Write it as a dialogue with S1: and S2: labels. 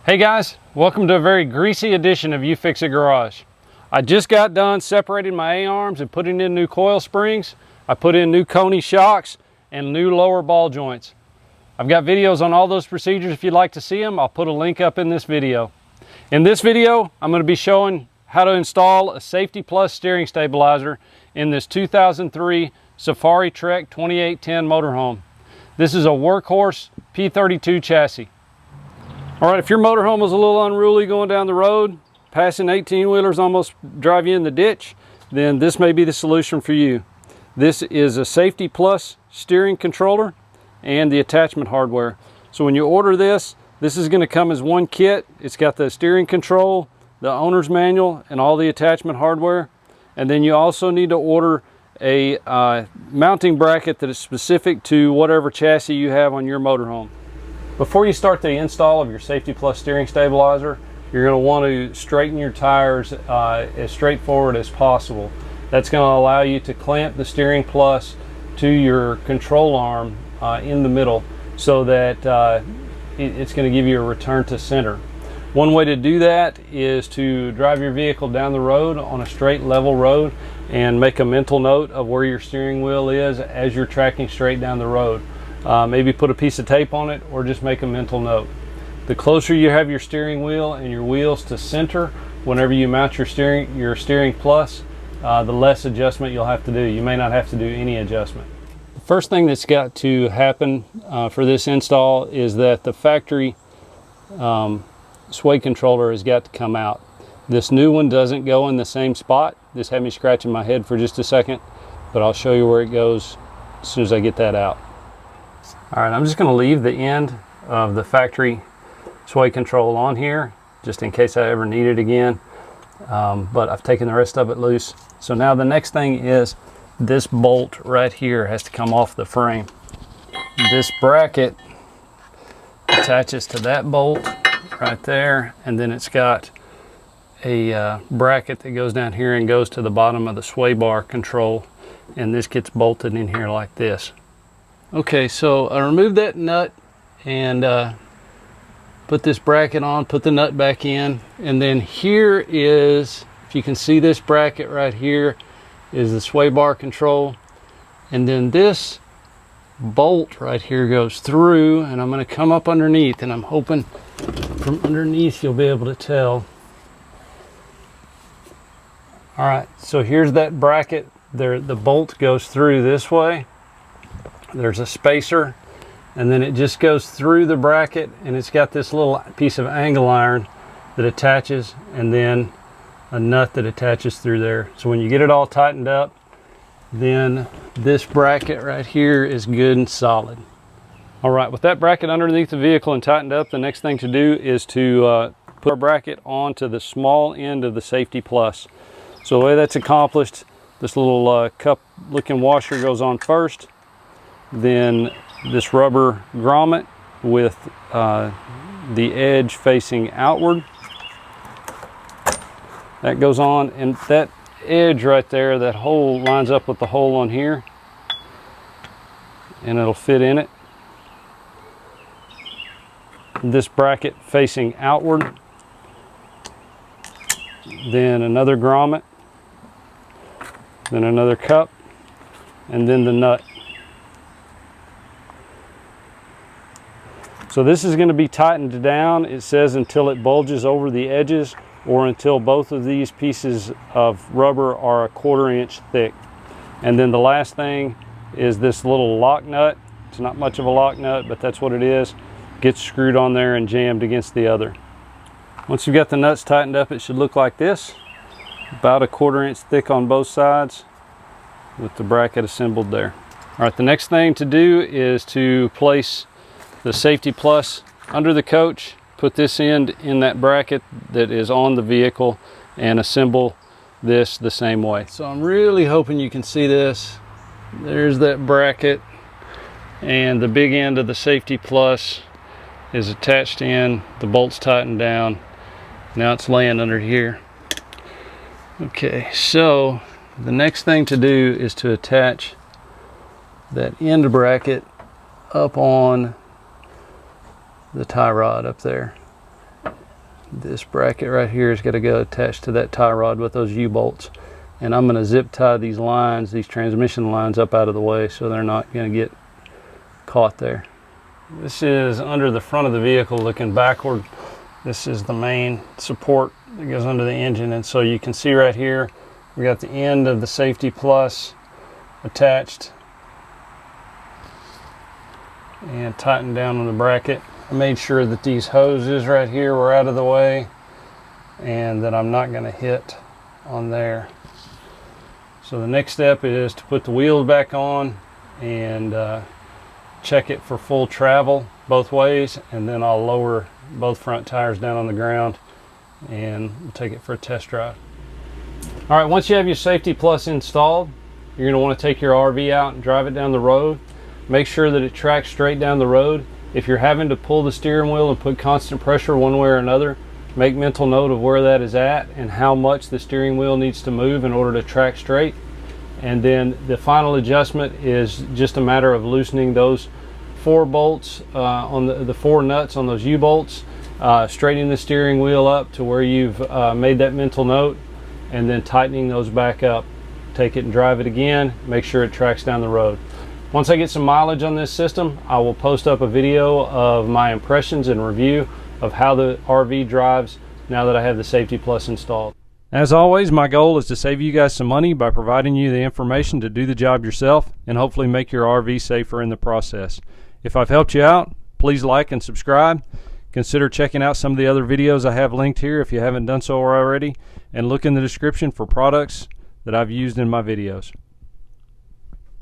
S1: Hey guys, welcome to a very greasy edition of You Fix It Garage. I just got done separating my A-arms and putting in new coil springs. I put in new Koni shocks and new lower ball joints. I've got videos on all those procedures. If you'd like to see them, I'll put a link up in this video. In this video, I'm going to be showing how to install a Safety Plus steering stabilizer in this 2003 Safari Trek 2810 motorhome. This is a Workhorse P32 chassis. All right, if your motorhome was a little unruly going down the road, passing 18-wheelers almost drive you in the ditch, then this may be the solution for you. This is a Safety Plus steering controller and the attachment hardware. So when you order this, this is going to come as one kit. It's got the steering control, the owner's manual, and all the attachment hardware. And then you also need to order a mounting bracket that is specific to whatever chassis you have on your motorhome. Before you start the install of your Safety Plus steering stabilizer, you're going to want to straighten your tires as straightforward as possible. That's going to allow you to clamp the steering plus to your control arm in the middle so that it's going to give you a return to center. One way to do that is to drive your vehicle down the road on a straight level road and make a mental note of where your steering wheel is as you're tracking straight down the road. Maybe put a piece of tape on it or just make a mental note. The closer you have your steering wheel and your wheels to center whenever you mount your steering plus, the less adjustment you'll have to do. You may not have to do any adjustment. The first thing that's got to happen for this install is that the factory sway controller has got to come out. This new one doesn't go in the same spot. This had me scratching my head for just a second, but I'll show you where it goes as soon as I get that out. All right, I'm just going to leave the end of the factory sway control on here just in case I ever need it again, but I've taken the rest of it loose. So now the next thing is this bolt right here has to come off the frame. This bracket attaches to that bolt right there, and then it's got a bracket that goes down here and goes to the bottom of the sway bar control, and this gets bolted in here like this. Okay, so I removed that nut and put this bracket on, put the nut back in, and then here is, if you can see this bracket right here, is the sway bar control, and then this bolt right here goes through, and I'm going to come up underneath, and I'm hoping from underneath you'll be able to tell. All right, so here's that bracket there. The bolt goes through this way. There's a spacer, and then it just goes through the bracket, and it's got this little piece of angle iron that attaches, and then a nut that attaches through there. So when you get it all tightened up, then this bracket right here is good and solid. All right, with that bracket underneath the vehicle and tightened up, the next thing to do is to put our bracket onto the small end of the Safety Plus. So the way that's accomplished, this little cup looking washer goes on first. Then this rubber grommet with the edge facing outward, that goes on, and that edge right there, that hole lines up with the hole on here, and it'll fit in it. This bracket facing outward, then another grommet, then another cup, and then the nut. So this is going to be tightened down, it says, until it bulges over the edges or until both of these pieces of rubber are 1/4 inch thick. And then the last thing is this little lock nut. It's not much of a lock nut, but that's what it is. Gets screwed on there and jammed against the other. Once you've got the nuts tightened up, it should look like this. About 1/4 inch thick on both sides with the bracket assembled there. All right, the next thing to do is to place the Safety Plus under the coach, put this end in that bracket that is on the vehicle, and assemble this the same way. So I'm really hoping you can see this. There's that bracket, and the big end of the Safety Plus is attached in, the bolt's tightened down. Now it's laying under here. Okay, so the next thing to do is to attach that end bracket up on the tie rod up there. This bracket right here is going to go attached to that tie rod with those U-bolts. And I'm going to zip tie these lines, these transmission lines, up out of the way so they're not going to get caught there. This is under the front of the vehicle looking backward. This is the main support that goes under the engine, and so you can see right here we got the end of the Safety Plus attached and tightened down on the bracket. I made sure that these hoses right here were out of the way and that I'm not going to hit on there. So the next step is to put the wheels back on and check it for full travel both ways, and then I'll lower both front tires down on the ground and we'll take it for a test drive. All right, once you have your Safety Plus installed, you're going to want to take your RV out and drive it down the road. Make sure that it tracks straight down the road. If you're having to pull the steering wheel and put constant pressure one way or another, make mental note of where that is at and how much the steering wheel needs to move in order to track straight. And then the final adjustment is just a matter of loosening those 4 bolts on the 4 nuts on those U-bolts, straightening the steering wheel up to where you've made that mental note, and then tightening those back up. Take it and drive it again, make sure it tracks down the road. Once I get some mileage on this system, I will post up a video of my impressions and review of how the RV drives now that I have the Safety Plus installed. As always, my goal is to save you guys some money by providing you the information to do the job yourself and hopefully make your RV safer in the process. If I've helped you out, please like and subscribe. Consider checking out some of the other videos I have linked here if you haven't done so already, and look in the description for products that I've used in my videos.